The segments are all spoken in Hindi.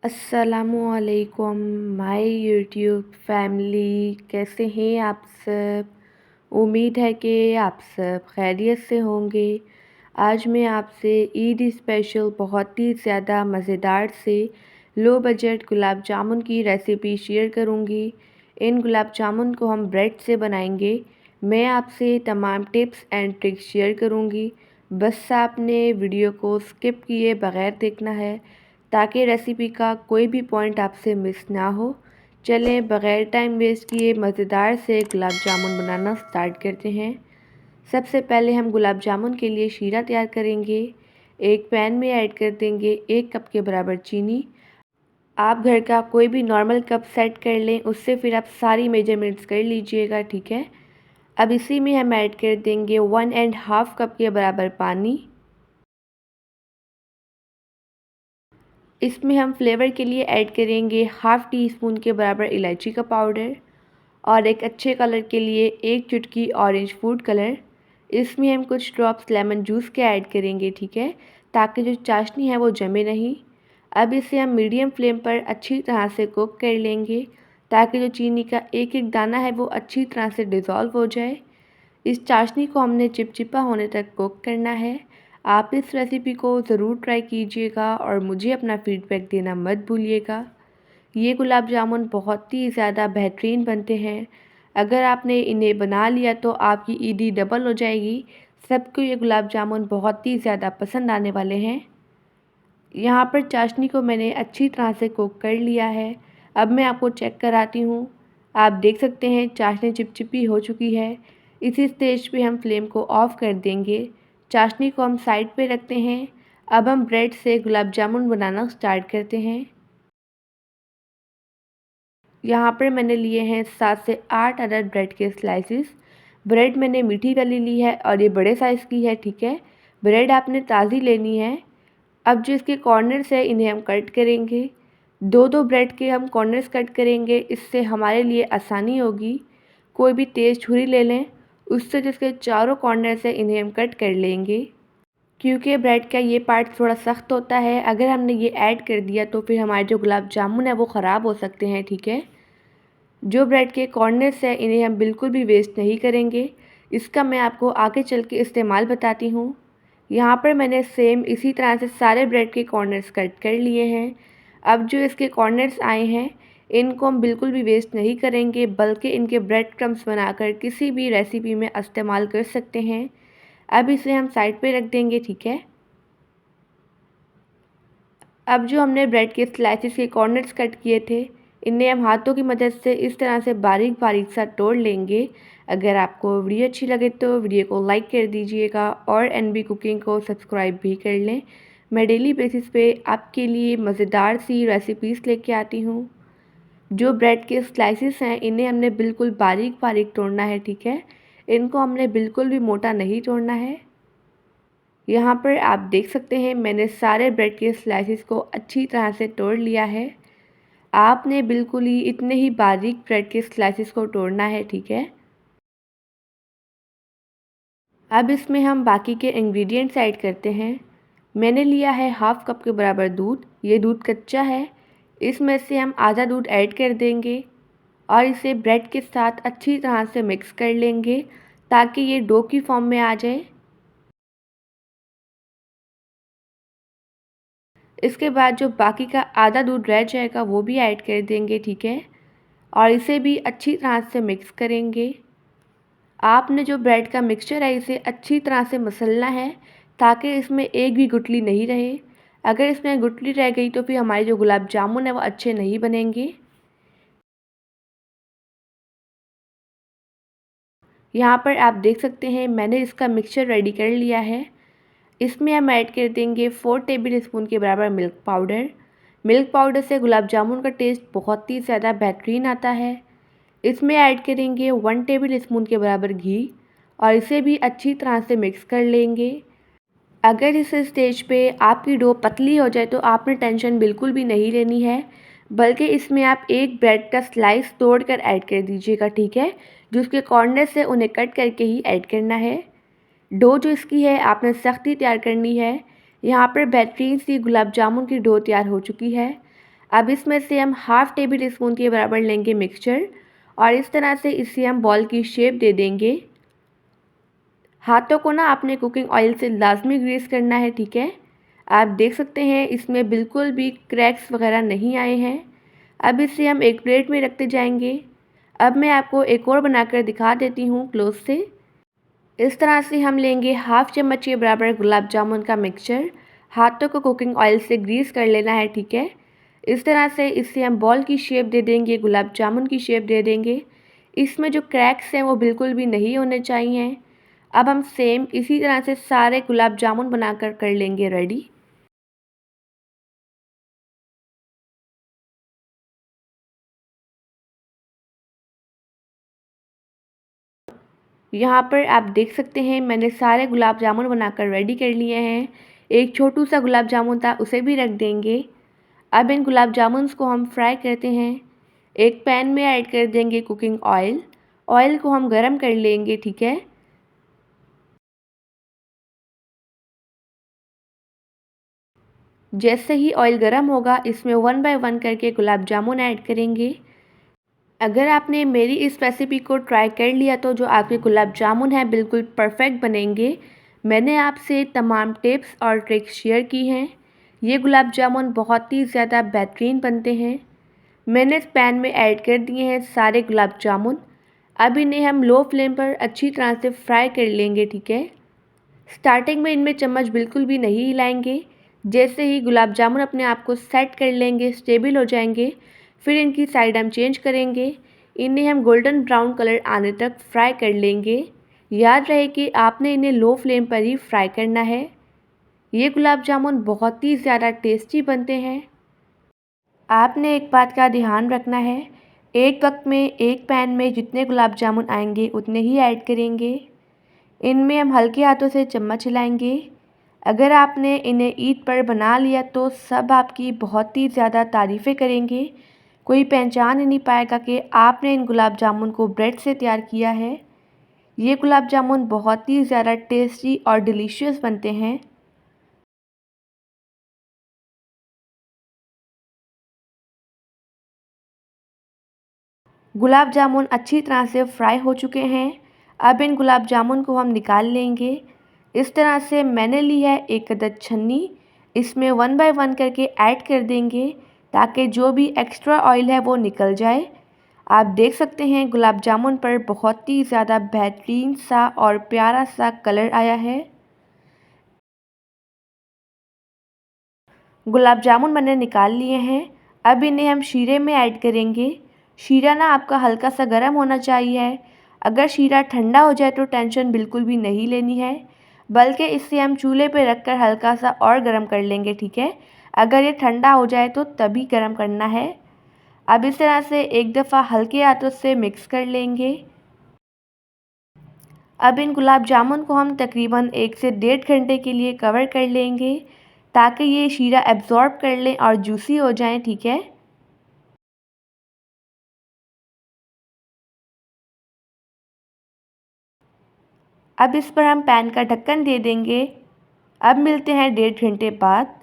अस्सलामुअलैकुम माय यूट्यूब फैमिली, कैसे हैं आप सब। उम्मीद है कि आप सब खैरियत से होंगे। आज मैं आपसे ईद स्पेशल बहुत ही ज़्यादा मज़ेदार से लो बजट गुलाब जामुन की रेसिपी शेयर करूंगी। इन गुलाब जामुन को हम ब्रेड से बनाएंगे। मैं आपसे तमाम टिप्स एंड ट्रिक्स शेयर करूंगी। बस आपने वीडियो को स्किप किए बगैर देखना है ताकि रेसिपी का कोई भी पॉइंट आपसे मिस ना हो। चलें बग़ैर टाइम वेस्ट किए मज़ेदार से गुलाब जामुन बनाना स्टार्ट करते हैं। सबसे पहले हम गुलाब जामुन के लिए शीरा तैयार करेंगे। एक पैन में ऐड कर देंगे 1 कप के बराबर चीनी। आप घर का कोई भी नॉर्मल कप सेट कर लें, उससे फिर आप सारी मेजरमेंट्स कर लीजिएगा, ठीक है। अब इसी में हम ऐड कर देंगे 1.5 कप के बराबर पानी। इसमें हम फ्लेवर के लिए ऐड करेंगे हाफ़ टी स्पून के बराबर इलायची का पाउडर और एक अच्छे कलर के लिए 1 चुटकी ऑरेंज फूड कलर। इसमें हम कुछ ड्रॉप्स लेमन जूस के ऐड करेंगे, ठीक है, ताकि जो चाशनी है वो जमे नहीं। अब इसे हम मीडियम फ्लेम पर अच्छी तरह से कुक कर लेंगे ताकि जो चीनी का एक एक दाना है वो अच्छी तरह से डिज़ोल्व हो जाए। इस चाशनी को हमने चिपचिपा होने तक कुक करना है। आप इस रेसिपी को ज़रूर ट्राई कीजिएगा और मुझे अपना फ़ीडबैक देना मत भूलिएगा। ये गुलाब जामुन बहुत ही ज़्यादा बेहतरीन बनते हैं। अगर आपने इन्हें बना लिया तो आपकी ईदी डबल हो जाएगी। सबको ये गुलाब जामुन बहुत ही ज़्यादा पसंद आने वाले हैं। यहाँ पर चाशनी को मैंने अच्छी तरह से कुक कर लिया है। अब मैं आपको चेक कराती हूँ। आप देख सकते हैं चाशनी चिपचिपी हो चुकी है। इसी स्टेज पे हम फ्लेम को ऑफ़ कर देंगे। चाशनी को हम साइड पे रखते हैं। अब हम ब्रेड से गुलाब जामुन बनाना स्टार्ट करते हैं। यहाँ पर मैंने लिए हैं 7 से 8 अदद ब्रेड के स्लाइसेस। ब्रेड मैंने मीठी वाली ली है और ये बड़े साइज़ की है, ठीक है। ब्रेड आपने ताज़ी लेनी है। अब जो इसके कॉर्नर्स है इन्हें हम कट करेंगे। दो दो ब्रेड के हम कॉर्नर्स कट करेंगे, इससे हमारे लिए आसानी होगी। कोई भी तेज़ छुरी ले लें, उससे जिसके चारों कॉर्नर्स है इन्हें हम कट कर लेंगे। क्योंकि ब्रेड का ये पार्ट थोड़ा सख्त होता है, अगर हमने ये ऐड कर दिया तो फिर हमारे जो गुलाब जामुन है वो ख़राब हो सकते हैं, ठीक है। जो ब्रेड के कॉर्नर्स हैं इन्हें हम बिल्कुल भी वेस्ट नहीं करेंगे। इसका मैं आपको आगे चल के इस्तेमाल बताती हूँ। यहाँ पर मैंने सेम इसी तरह से सारे ब्रेड के कॉर्नर्स कट कर लिए हैं। अब जो इसके कॉर्नर्स आए हैं इनको हम बिल्कुल भी वेस्ट नहीं करेंगे, बल्कि इनके ब्रेड क्रम्स बनाकर किसी भी रेसिपी में इस्तेमाल कर सकते हैं। अब इसे हम साइड पे रख देंगे, ठीक है। अब जो हमने ब्रेड के स्लाइसेस के कॉर्नर्स कट किए थे इन्हें हम हाथों की मदद से इस तरह से बारीक बारीक सा तोड़ लेंगे। अगर आपको वीडियो अच्छी लगे तो वीडियो को लाइक कर दीजिएगा और एनबी कुकिंग को सब्सक्राइब भी कर लें। मैं डेली बेसिस पे आपके लिए मज़ेदार सी रेसिपीज़ लेके आती हूँ। जो ब्रेड के स्लाइसेस हैं इन्हें हमने बिल्कुल बारीक बारीक तोड़ना है, ठीक है। इनको हमने बिल्कुल भी मोटा नहीं तोड़ना है। यहाँ पर आप देख सकते हैं मैंने सारे ब्रेड के स्लाइसेस को अच्छी तरह से तोड़ लिया है। आपने बिल्कुल ही इतने ही बारीक ब्रेड के स्लाइसेस को तोड़ना है, ठीक है। अब इसमें हम बाकी के इंग्रेडिएंट्स ऐड करते हैं। मैंने लिया है हाफ़ कप के बराबर दूध। ये दूध कच्चा है। इसमें से हम आधा दूध ऐड कर देंगे और इसे ब्रेड के साथ अच्छी तरह से मिक्स कर लेंगे ताकि ये डो की फॉर्म में आ जाए। इसके बाद जो बाकी का आधा दूध रह जाएगा वो भी ऐड कर देंगे, ठीक है, और इसे भी अच्छी तरह से मिक्स करेंगे। आपने जो ब्रेड का मिक्सचर है इसे अच्छी तरह से मसलना है ताकि इसमें एक भी गुठली नहीं रहे। अगर इसमें गुठली रह गई तो फिर हमारे जो गुलाब जामुन है वो अच्छे नहीं बनेंगे। यहाँ पर आप देख सकते हैं मैंने इसका मिक्सचर रेडी कर लिया है। इसमें हम ऐड कर देंगे 4 टेबल स्पून के बराबर मिल्क पाउडर। मिल्क पाउडर से गुलाब जामुन का टेस्ट बहुत ही ज़्यादा बेहतरीन आता है। इसमें ऐड करेंगे 1 टेबल स्पून के बराबर घी और इसे भी अच्छी तरह से मिक्स कर लेंगे। अगर इस स्टेज पे आपकी डो पतली हो जाए तो आपने टेंशन बिल्कुल भी नहीं लेनी है, बल्कि इसमें आप एक ब्रेड का स्लाइस तोड़कर ऐड कर दीजिएगा, ठीक है। जो उसके कॉर्नर से उन्हें कट करके ही ऐड करना है। डो जो इसकी है आपने सख्ती तैयार करनी है। यहाँ पर बेहतरीन सी गुलाब जामुन की डो तैयार हो चुकी है। अब इसमें से हम हाफ़ टेबल स्पून के बराबर लेंगे मिक्सचर और इस तरह से इसे हम बॉल की शेप दे देंगे। हाथों को ना आपने कुकिंग ऑयल से लाजमी ग्रीस करना है, ठीक है। आप देख सकते हैं इसमें बिल्कुल भी क्रैक्स वगैरह नहीं आए हैं। अब इसे हम एक प्लेट में रखते जाएंगे। अब मैं आपको एक और बनाकर दिखा देती हूँ क्लोज से। इस तरह से हम लेंगे हाफ़ चम्मच के बराबर गुलाब जामुन का मिक्सचर। हाथों को कुकिंग ऑयल से ग्रीस कर लेना है, ठीक है। इस तरह से इससे हम बॉल की शेप दे देंगे, गुलाब जामुन की शेप दे देंगे। इसमें जो क्रैक्स हैं वो बिल्कुल भी नहीं होने चाहिए। अब हम सेम इसी तरह से सारे गुलाब जामुन बनाकर कर लेंगे रेडी। यहाँ पर आप देख सकते हैं मैंने सारे गुलाब जामुन बनाकर रेडी कर लिए हैं। एक छोटू सा गुलाब जामुन था, उसे भी रख देंगे। अब इन गुलाब जामुन्स को हम फ्राई करते हैं। एक पैन में ऐड कर देंगे कुकिंग ऑयल। ऑयल को हम गरम कर लेंगे, ठीक है। जैसे ही ऑयल गरम होगा इसमें 1 बाय 1 करके गुलाब जामुन ऐड करेंगे। अगर आपने मेरी इस रेसिपी को ट्राई कर लिया तो जो आपके गुलाब जामुन हैं बिल्कुल परफेक्ट बनेंगे। मैंने आपसे तमाम टिप्स और ट्रिक्स शेयर की हैं। ये गुलाब जामुन बहुत ही ज़्यादा बेहतरीन बनते हैं। मैंने इस पैन में ऐड कर दिए हैं सारे गुलाब जामुन। अब इन्हें हम लो फ्लेम पर अच्छी तरह से फ्राई कर लेंगे, ठीक है। स्टार्टिंग में इनमें चम्मच बिल्कुल भी नहीं हिलाएंगे। जैसे ही गुलाब जामुन अपने आप को सेट कर लेंगे, स्टेबल हो जाएंगे, फिर इनकी साइड हम चेंज करेंगे। इन्हें हम गोल्डन ब्राउन कलर आने तक फ्राई कर लेंगे। याद रहे कि आपने इन्हें लो फ्लेम पर ही फ्राई करना है। ये गुलाब जामुन बहुत ही ज़्यादा टेस्टी बनते हैं। आपने एक बात का ध्यान रखना है, एक वक्त में एक पैन में जितने गुलाब जामुन आएंगे उतने ही ऐड करेंगे। इनमें हम हल्के हाथों से चम्मच हिलाएंगे। अगर आपने इन्हें ईद पर बना लिया तो सब आपकी बहुत ही ज़्यादा तारीफ़ें करेंगे। कोई पहचान ही नहीं पाएगा कि आपने इन गुलाब जामुन को ब्रेड से तैयार किया है। ये गुलाब जामुन बहुत ही ज़्यादा टेस्टी और डिलीशियस बनते हैं। गुलाब जामुन अच्छी तरह से फ्राई हो चुके हैं। अब इन गुलाब जामुन को हम निकाल लेंगे। इस तरह से मैंने ली है एक अदद छन्नी। इसमें 1 बाय 1 करके ऐड कर देंगे ताकि जो भी एक्स्ट्रा ऑयल है वो निकल जाए। आप देख सकते हैं गुलाब जामुन पर बहुत ही ज़्यादा बेहतरीन सा और प्यारा सा कलर आया है। गुलाब जामुन मैंने निकाल लिए हैं। अब इन्हें हम शीरे में ऐड करेंगे। शीरा ना आपका हल्का सा गर्म होना चाहिए। अगर शीरा ठंडा हो जाए तो टेंशन बिल्कुल भी नहीं लेनी है, बल्कि इसे हम चूल्हे पे रखकर हल्का सा और गर्म कर लेंगे, ठीक है। अगर ये ठंडा हो जाए तो तभी गर्म करना है। अब इस तरह से एक दफ़ा हल्के हाथों से मिक्स कर लेंगे। अब इन गुलाब जामुन को हम तकरीबन 1 से 1.5 घंटे के लिए कवर कर लेंगे ताकि ये शीरा एब्ज़ॉर्ब कर लें और जूसी हो जाएं, ठीक है। अब इस पर हम पैन का ढक्कन दे देंगे। अब मिलते हैं 1.5 घंटे बाद।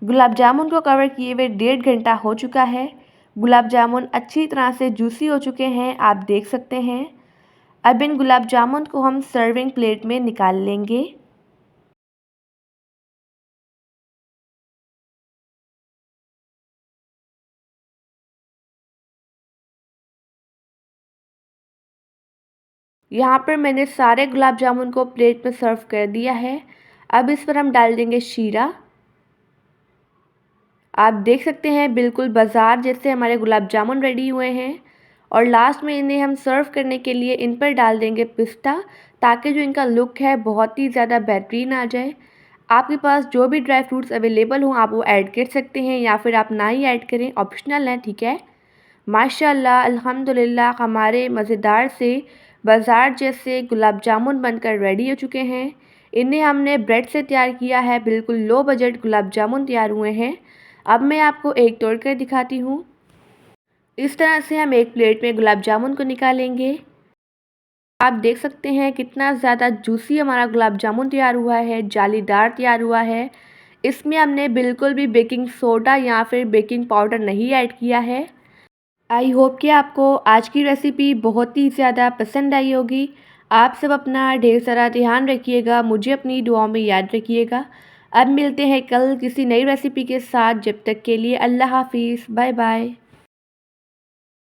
गुलाब जामुन को कवर किए हुए 1.5 घंटा हो चुका है। गुलाब जामुन अच्छी तरह से जूसी हो चुके हैं, आप देख सकते हैं। अब इन गुलाब जामुन को हम सर्विंग प्लेट में निकाल लेंगे। यहाँ पर मैंने सारे गुलाब जामुन को प्लेट में सर्व कर दिया है। अब इस पर हम डाल देंगे शीरा। आप देख सकते हैं बिल्कुल बाज़ार जैसे हमारे गुलाब जामुन रेडी हुए हैं। और लास्ट में इन्हें हम सर्व करने के लिए इन पर डाल देंगे पिस्ता, ताकि जो इनका लुक है बहुत ही ज़्यादा बेहतरीन आ जाए। आपके पास जो भी ड्राई फ्रूट्स अवेलेबल हों आप वो ऐड कर सकते हैं या फिर आप ना ही ऐड करें, ऑप्शनल है, ठीक है। माशाल्लाह अल्हम्दुलिल्लाह हमारे मज़ेदार से बाज़ार जैसे गुलाब जामुन बनकर रेडी हो चुके हैं। इन्हें हमने ब्रेड से तैयार किया है, बिल्कुल लो बजट गुलाब जामुन तैयार हुए हैं। अब मैं आपको एक तोड़ कर दिखाती हूँ। इस तरह से हम एक प्लेट में गुलाब जामुन को निकालेंगे। आप देख सकते हैं कितना ज़्यादा जूसी हमारा गुलाब जामुन तैयार हुआ है, जालीदार तैयार हुआ है। इसमें हमने बिल्कुल भी बेकिंग सोडा या फिर बेकिंग पाउडर नहीं ऐड किया है। आई होप कि आपको आज की रेसिपी बहुत ही ज़्यादा पसंद आई होगी। आप सब अपना ढेर सारा ध्यान रखिएगा, मुझे अपनी दुआओं में याद रखिएगा। अब मिलते हैं कल किसी नई रेसिपी के साथ। जब तक के लिए अल्लाह हाफिज़, बाय बाय।